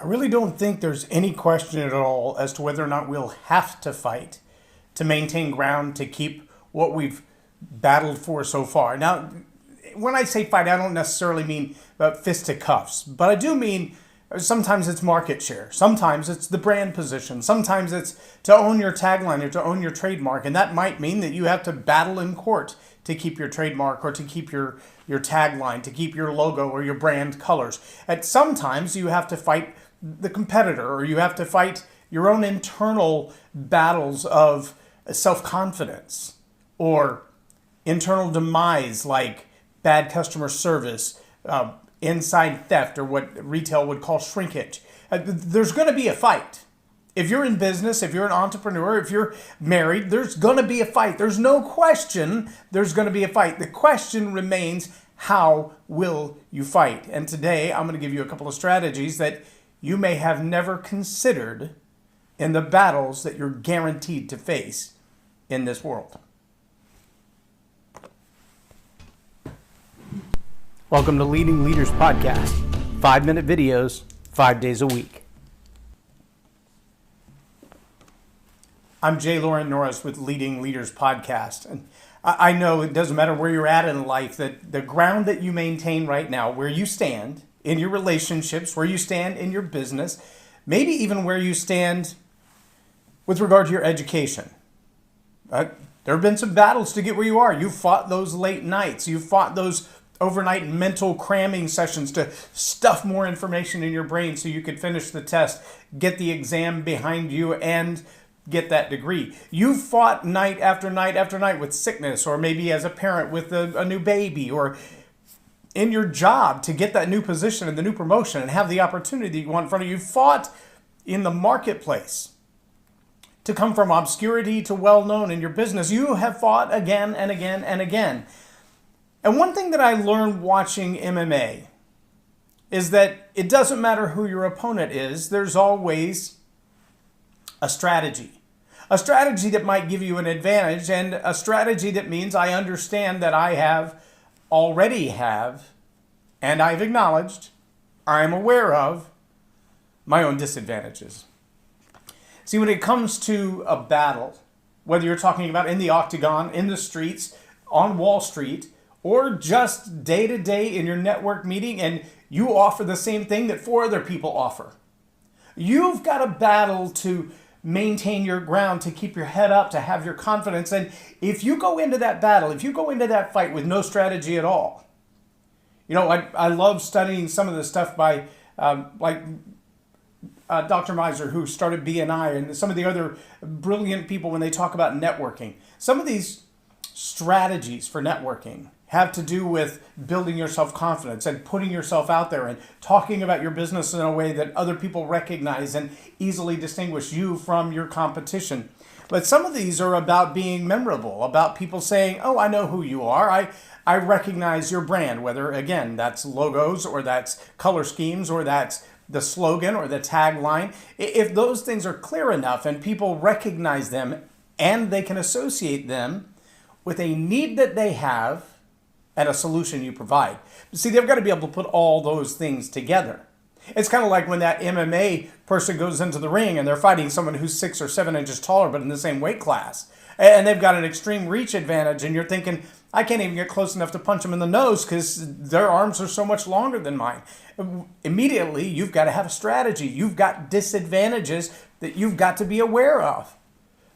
I really don't think there's any question at all as to whether or not we'll have to fight to maintain ground to keep what we've battled for so far. Now, when I say fight, I don't necessarily mean fisticuffs, but I do mean sometimes it's market share. Sometimes it's the brand position. Sometimes it's to own your tagline or to own your trademark. And that might mean that you have to battle in court to keep your trademark or to keep your tagline, to keep your logo or your brand colors. And sometimes you have to fight the competitor, or you have to fight your own internal battles of self-confidence or internal demise, like bad customer service, inside theft, or what retail would call shrinkage. There's going to be a fight. If you're in business, if you're an entrepreneur, if you're married, there's going to be a fight. There's no question there's going to be a fight. The question remains, how will you fight? And today I'm going to give you a couple of strategies that you may have never considered in the battles that you're guaranteed to face in this world. Welcome to Leading Leaders Podcast. 5-minute videos, 5 days a week. I'm J Loren Norris with Leading Leaders Podcast. And I know it doesn't matter where you're at in life, that the ground that you maintain right now, where you stand in your relationships, where you stand in your business, maybe even where you stand with regard to your education. There have been some battles to get where you are. You fought those late nights. You fought those overnight mental cramming sessions to stuff more information in your brain so you could finish the test, get the exam behind you, and get that degree. You fought night after night after night with sickness, or maybe as a parent with a new baby, or in your job to get that new position and the new promotion and have the opportunity you want in front of you. You fought in the marketplace to come from obscurity to well-known in your business. You have fought again and again and again. And one thing that I learned watching MMA is that it doesn't matter who your opponent is, there's always a strategy. A strategy that might give you an advantage, and a strategy that means I understand that I already have, and I've acknowledged, I'm aware of my own disadvantages. See, when it comes to a battle, whether you're talking about in the octagon, in the streets, on Wall Street, or just day to day in your network meeting, and you offer the same thing that 4 other people offer, you've got a battle to maintain your ground, to keep your head up, to have your confidence. And if you go into that battle, if you go into that fight with no strategy at all, I love studying some of the stuff by Dr. Miser, who started BNI, and some of the other brilliant people when they talk about networking. Some of these strategies for networking have to do with building your self-confidence and putting yourself out there and talking about your business in a way that other people recognize and easily distinguish you from your competition. But some of these are about being memorable, about people saying, oh, I know who you are. I recognize your brand, whether, again, that's logos or that's color schemes or that's the slogan or the tagline. If those things are clear enough and people recognize them and they can associate them with a need that they have and a solution you provide. See, they've got to be able to put all those things together. It's kind of like when that MMA person goes into the ring and they're fighting someone who's 6 or 7 inches taller but in the same weight class. And they've got an extreme reach advantage, and you're thinking, I can't even get close enough to punch them in the nose because their arms are so much longer than mine. Immediately, you've got to have a strategy. You've got disadvantages that you've got to be aware of.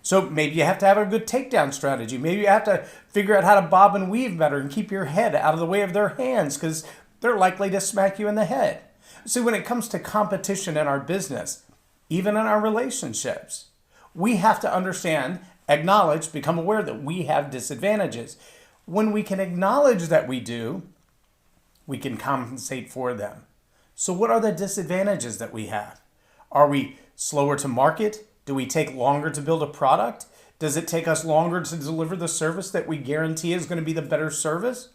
So maybe you have to have a good takedown strategy. Maybe you have to figure out how to bob and weave better and keep your head out of the way of their hands because they're likely to smack you in the head. See, when it comes to competition in our business, even in our relationships, we have to understand, acknowledge, become aware that we have disadvantages. When we can acknowledge that we do, we can compensate for them. So what are the disadvantages that we have? Are we slower to market? Do we take longer to build a product? Does it take us longer to deliver the service that we guarantee is going to be the better service?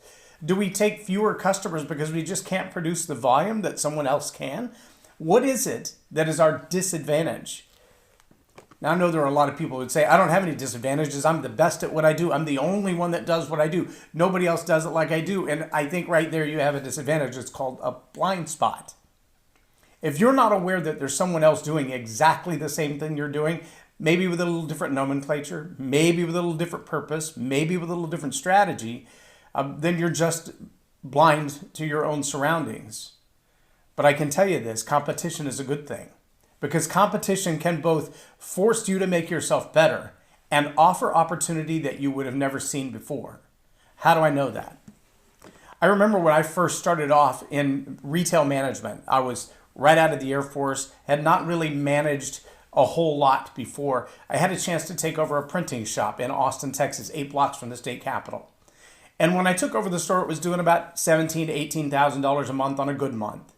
Do we take fewer customers because we just can't produce the volume that someone else can? What is it that is our disadvantage? Now, I know there are a lot of people who would say, I don't have any disadvantages. I'm the best at what I do. I'm the only one that does what I do. Nobody else does it like I do. And I think right there you have a disadvantage. It's called a blind spot. If you're not aware that there's someone else doing exactly the same thing you're doing, maybe with a little different nomenclature, maybe with a little different purpose, maybe with a little different strategy, then you're just blind to your own surroundings. But I can tell you this, competition is a good thing, because competition can both force you to make yourself better and offer opportunity that you would have never seen before. How do I know that? I remember when I first started off in retail management. I was right out of the Air Force, had not really managed a whole lot before. I had a chance to take over a printing shop in Austin, Texas, 8 blocks from the state capitol. And when I took over the store, it was doing about $17,000 to $18,000 a month on a good month.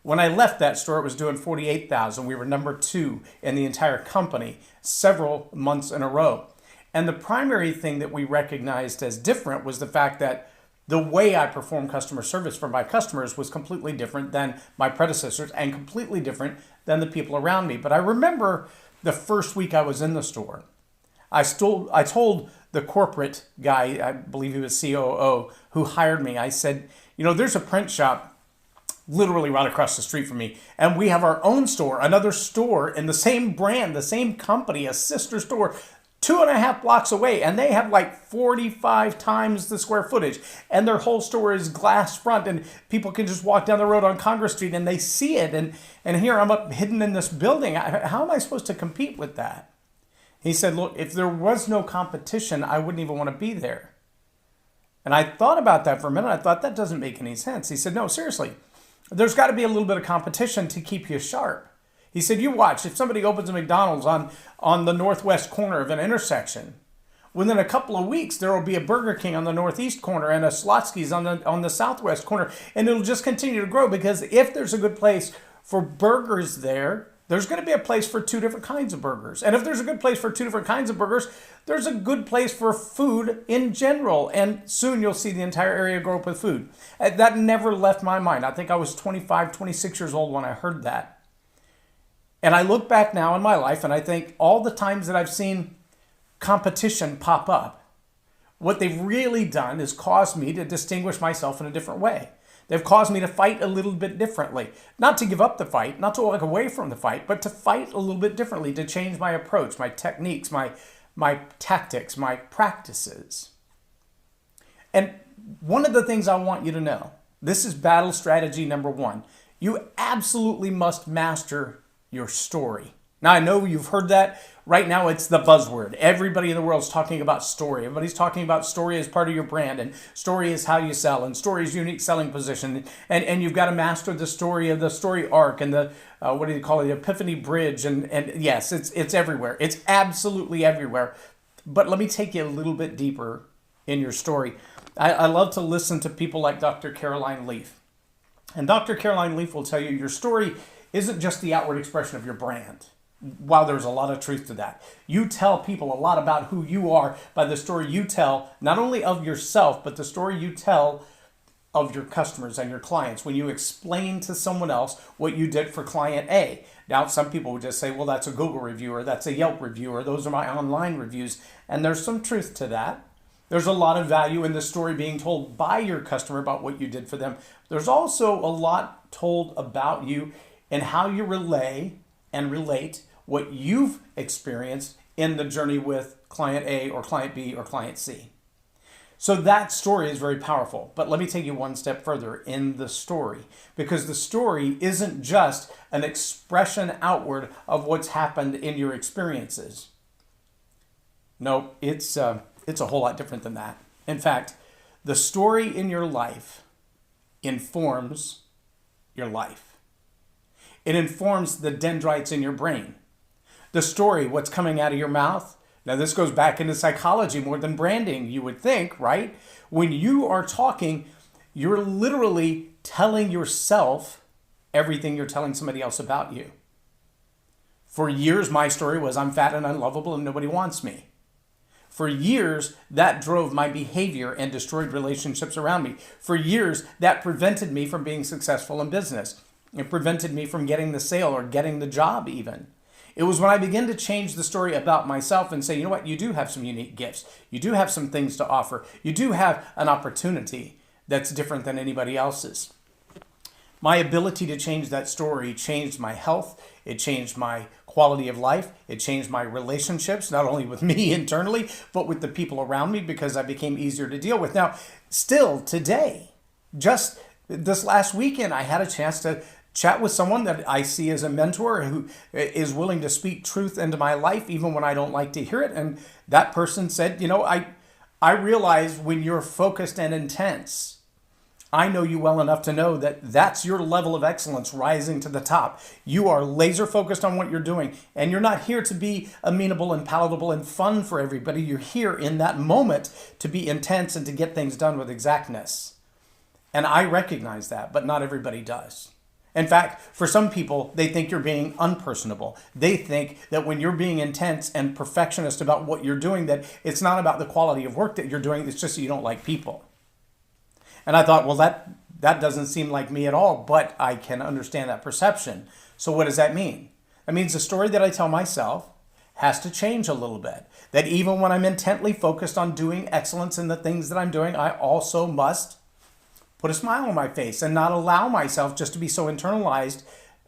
When I left that store, it was doing $48,000. We were number 2 in the entire company several months in a row. And the primary thing that we recognized as different was the fact that the way I performed customer service for my customers was completely different than my predecessors and completely different than the people around me. But I remember the first week I was in the store, I told the corporate guy, I believe he was COO, who hired me, I said, there's a print shop literally right across the street from me, and we have our own store, another store in the same brand, the same company, a sister store, 2.5 blocks away, and they have like 45 times the square footage, and their whole store is glass front, and people can just walk down the road on Congress Street and they see it, and here I'm up hidden in this building. How am I supposed to compete with that? He said, look, if there was no competition, I wouldn't even want to be there. And I thought about that for a minute. I thought, that doesn't make any sense. He said, no, seriously, there's got to be a little bit of competition to keep you sharp. He said, you watch, if somebody opens a McDonald's on the northwest corner of an intersection, within a couple of weeks, there will be a Burger King on the northeast corner and a Slotsky's on the southwest corner, and it'll just continue to grow, because if there's a good place for burgers there's going to be a place for 2 different kinds of burgers. And if there's a good place for 2 different kinds of burgers, there's a good place for food in general. And soon you'll see the entire area grow up with food. That never left my mind. I think I was 25, 26 years old when I heard that. And I look back now in my life and I think all the times that I've seen competition pop up, what they've really done is caused me to distinguish myself in a different way. They've caused me to fight a little bit differently. Not to give up the fight, not to walk away from the fight, but to fight a little bit differently, to change my approach, my techniques, my tactics, my practices. And one of the things I want you to know, this is battle strategy number 1. You absolutely must master your story. Now, I know you've heard that. Right now, it's the buzzword. Everybody in the world is talking about story. Everybody's talking about story as part of your brand, and story is how you sell, and story is unique selling position. And you've got to master the story of the story arc and the, the epiphany bridge. And yes, it's everywhere. It's absolutely everywhere. But let me take you a little bit deeper in your story. I love to listen to people like Dr. Caroline Leaf. And Dr. Caroline Leaf will tell you your story isn't just the outward expression of your brand. While there's a lot of truth to that. You tell people a lot about who you are by the story you tell, not only of yourself, but the story you tell of your customers and your clients when you explain to someone else what you did for client A. Now, some people would just say, well, that's a Google review, or that's a Yelp review, or those are my online reviews. And there's some truth to that. There's a lot of value in the story being told by your customer about what you did for them. There's also a lot told about you and how you relay and relate what you've experienced in the journey with client A or client B or client C. So that story is very powerful. But let me take you one step further in the story, because the story isn't just an expression outward of what's happened in your experiences. No, it's a whole lot different than that. In fact, the story in your life informs your life. It informs the dendrites in your brain. The story, what's coming out of your mouth. Now, this goes back into psychology more than branding, you would think, right? When you are talking, you're literally telling yourself everything you're telling somebody else about you. For years, my story was I'm fat and unlovable and nobody wants me. For years, that drove my behavior and destroyed relationships around me. For years, that prevented me from being successful in business. It prevented me from getting the sale or getting the job even. It was when I began to change the story about myself and say, you know what, you do have some unique gifts. You do have some things to offer. You do have an opportunity that's different than anybody else's. My ability to change that story changed my health. It changed my quality of life. It changed my relationships, not only with me internally, but with the people around me, because I became easier to deal with. Now, still today, just this last weekend, I had a chance to chat with someone that I see as a mentor who is willing to speak truth into my life, even when I don't like to hear it. And that person said, I realize when you're focused and intense, I know you well enough to know that that's your level of excellence rising to the top. You are laser focused on what you're doing, and you're not here to be amenable and palatable and fun for everybody. You're here in that moment to be intense and to get things done with exactness. And I recognize that, but not everybody does. In fact, for some people, they think you're being unpersonable. They think that when you're being intense and perfectionist about what you're doing, that it's not about the quality of work that you're doing, it's just that you don't like people. And I thought, well, that doesn't seem like me at all, but I can understand that perception. So what does that mean? That means the story that I tell myself has to change a little bit. That even when I'm intently focused on doing excellence in the things that I'm doing, I also must put a smile on my face and not allow myself just to be so internalized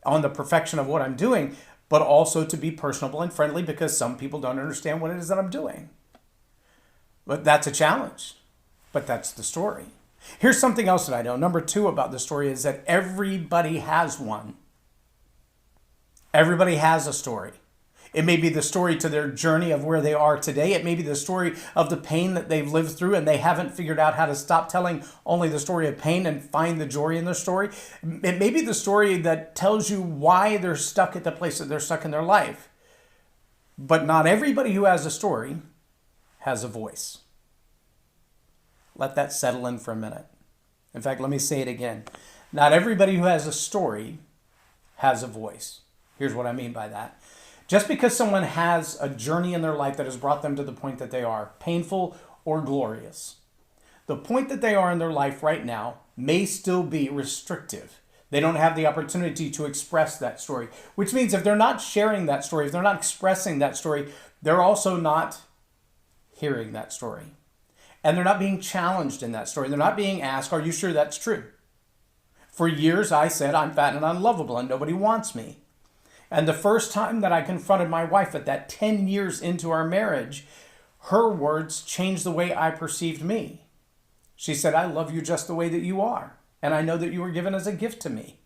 on the perfection of what I'm doing, but also to be personable and friendly, because some people don't understand what it is that I'm doing. But that's a challenge. But that's the story. Here's something else that I know. Number 2 about the story is that everybody has one. Everybody has a story. It may be the story to their journey of where they are today. It may be the story of the pain that they've lived through and they haven't figured out how to stop telling only the story of pain and find the joy in their story. It may be the story that tells you why they're stuck at the place that they're stuck in their life. But not everybody who has a story has a voice. Let that settle in for a minute. In fact, let me say it again. Not everybody who has a story has a voice. Here's what I mean by that. Just because someone has a journey in their life that has brought them to the point that they are, painful or glorious, the point that they are in their life right now may still be restrictive. They don't have the opportunity to express that story, which means if they're not sharing that story, if they're not expressing that story, they're also not hearing that story. And they're not being challenged in that story. They're not being asked, are you sure that's true? For years, I said, I'm fat and unlovable and nobody wants me. And the first time that I confronted my wife at that 10 years into our marriage, her words changed the way I perceived me. She said, I love you just the way that you are. And I know that you were given as a gift to me.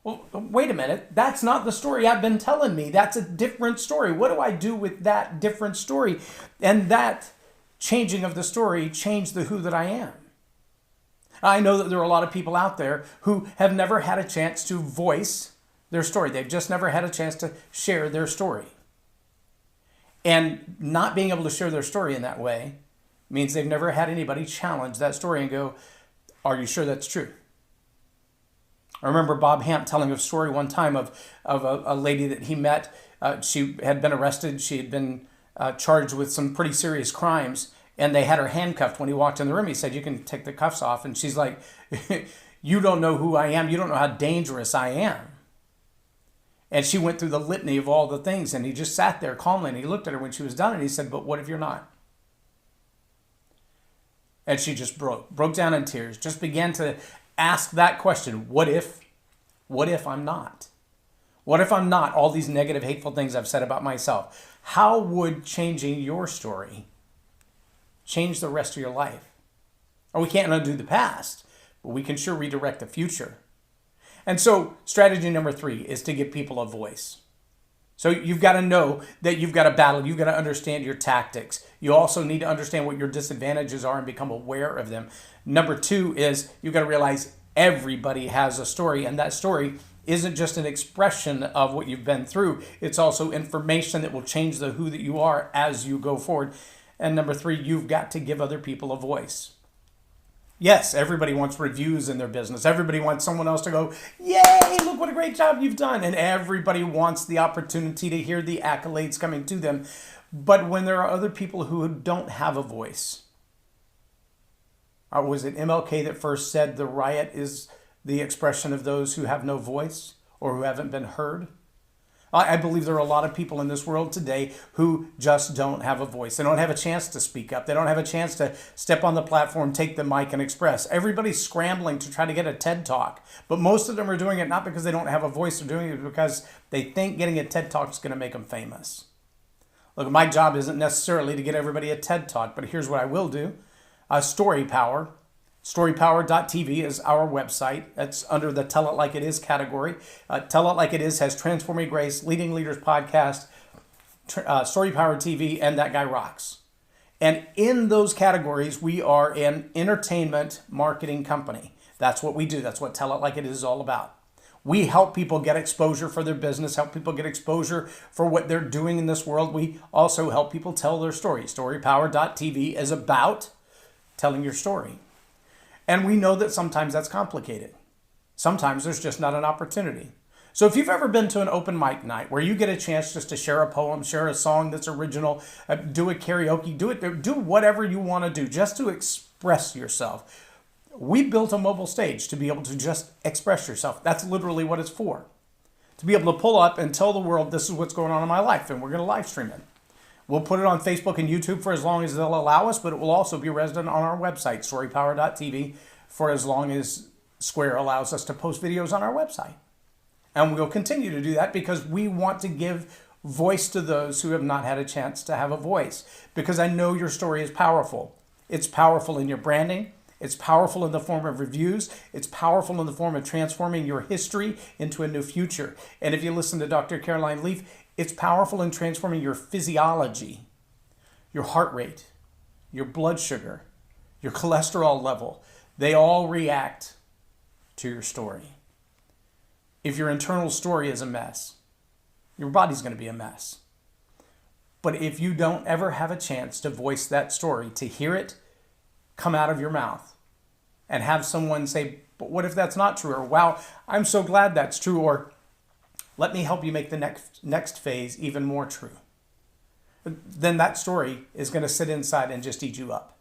Well, wait a minute. That's not the story I've been telling me. That's a different story. What do I do with that different story? And that changing of the story changed the who that I am. I know that there are a lot of people out there who have never had a chance to voice their story. They've just never had a chance to share their story. And not being able to share their story in that way means they've never had anybody challenge that story and go, are you sure that's true? I remember Bob Hamp telling a story one time of a lady that he met. She had been arrested. She had been charged with some pretty serious crimes, and they had her handcuffed. When he walked in the room, he said, you can take the cuffs off. And she's like, you don't know who I am. You don't know how dangerous I am. And she went through the litany of all the things, and he just sat there calmly, and he looked at her when she was done, and he said, but what if you're not? And she just broke down in tears, just began to ask that question, what if I'm not? What if I'm not all these negative, hateful things I've said about myself? How would changing your story change the rest of your life? Or we can't undo the past, but we can sure redirect the future. And so strategy number 3 is to give people a voice. So you've got to know that you've got to battle. You've got to understand your tactics. You also need to understand what your disadvantages are and become aware of them. Number 2 is you've got to realize everybody has a story, and that story isn't just an expression of what you've been through. It's also information that will change the who that you are as you go forward. And number 3, you've got to give other people a voice. Yes, everybody wants reviews in their business. Everybody wants someone else to go, yay, look what a great job you've done. And everybody wants the opportunity to hear the accolades coming to them. But when there are other people who don't have a voice, or was it MLK that first said the riot is the expression of those who have no voice or who haven't been heard? I believe there are a lot of people in this world today who just don't have a voice. They don't have a chance to speak up. They don't have a chance to step on the platform, take the mic, and express. Everybody's scrambling to try to get a TED Talk, but most of them are doing it not because they don't have a voice. They're doing it because they think getting a TED Talk is going to make them famous. Look, my job isn't necessarily to get everybody a TED Talk, but here's what I will do. Story Power. StoryPower.tv is our website. That's under the Tell It Like It Is category. Tell It Like It Is has Transforming Grace, Leading Leaders Podcast, Story Power TV, and That Guy Rocks. And in those categories, we are an entertainment marketing company. That's what we do. That's what Tell It Like It Is all about. We help people get exposure for their business, help people get exposure for what they're doing in this world. We also help people tell their story. StoryPower.tv is about telling your story. And we know that sometimes that's complicated. Sometimes there's just not an opportunity. So if you've ever been to an open mic night where you get a chance just to share a poem, share a song that's original, do a karaoke, do whatever you want to do just to express yourself. We built a mobile stage to be able to just express yourself. That's literally what it's for. To be able to pull up and tell the world this is what's going on in my life, and we're going to live stream it. We'll put it on Facebook and YouTube for as long as they'll allow us, but it will also be resident on our website, StoryPower.tv, for as long as Square allows us to post videos on our website. And we'll continue to do that because we want to give voice to those who have not had a chance to have a voice. Because I know your story is powerful. It's powerful in your branding. It's powerful in the form of reviews. It's powerful in the form of transforming your history into a new future. And if you listen to Dr. Caroline Leaf, it's powerful in transforming your physiology, your heart rate, your blood sugar, your cholesterol level. They all react to your story. If your internal story is a mess, your body's going to be a mess. But if you don't ever have a chance to voice that story, to hear it come out of your mouth and have someone say, but what if that's not true? Or, wow, I'm so glad that's true. Or, let me help you make the next phase even more true. Then that story is going to sit inside and just eat you up.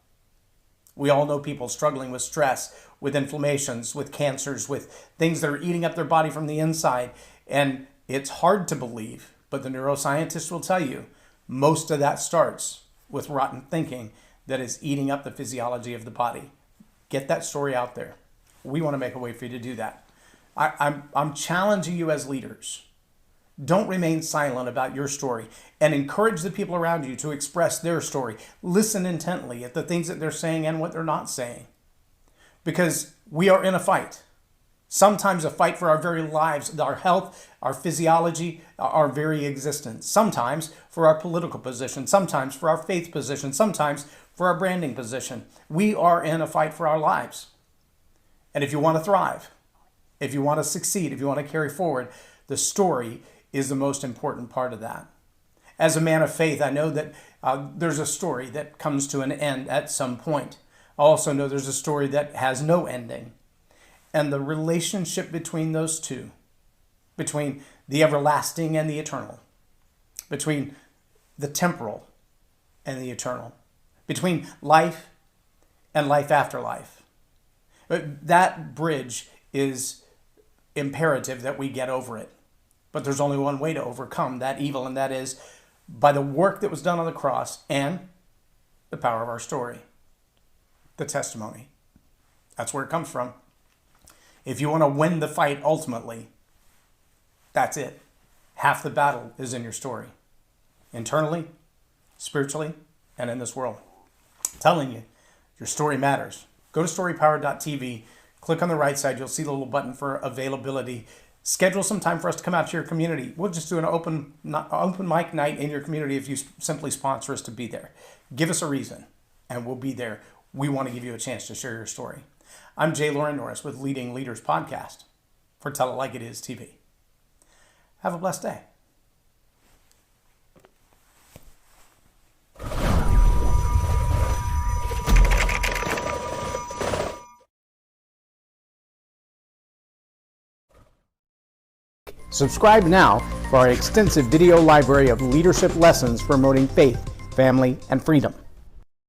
We all know people struggling with stress, with inflammations, with cancers, with things that are eating up their body from the inside. And it's hard to believe, but the neuroscientists will tell you most of that starts with rotten thinking that is eating up the physiology of the body. Get that story out there. We want to make a way for you to do that. I'm challenging you as leaders. Don't remain silent about your story and encourage the people around you to express their story. Listen intently at the things that they're saying and what they're not saying. Because we are in a fight. Sometimes a fight for our very lives, our health, our physiology, our very existence. Sometimes for our political position. Sometimes for our faith position. Sometimes for our branding position. We are in a fight for our lives. And if you want to thrive, if you want to succeed, if you want to carry forward, the story is the most important part of that. As a man of faith, I know that there's a story that comes to an end at some point. I also know there's a story that has no ending. And the relationship between those two, between the everlasting and the eternal, between the temporal and the eternal, between life and life after life, that bridge is imperative that we get over it. But there's only one way to overcome that evil, and that is by the work that was done on the cross and the power of our story, the testimony. That's where it comes from. If you want to win the fight ultimately, that's it. Half the battle is in your story. Internally, spiritually, and in this world. I'm telling you, your story matters. Go to StoryPower.tv, click on the right side, you'll see the little button for availability. Schedule some time for us to come out to your community. We'll just do an open mic night in your community if you simply sponsor us to be there. Give us a reason, and we'll be there. We want to give you a chance to share your story. I'm J Loren Norris with Leading Leaders Podcast for Tell It Like It Is TV. Have a blessed day. Subscribe now for our extensive video library of leadership lessons promoting faith, family, and freedom.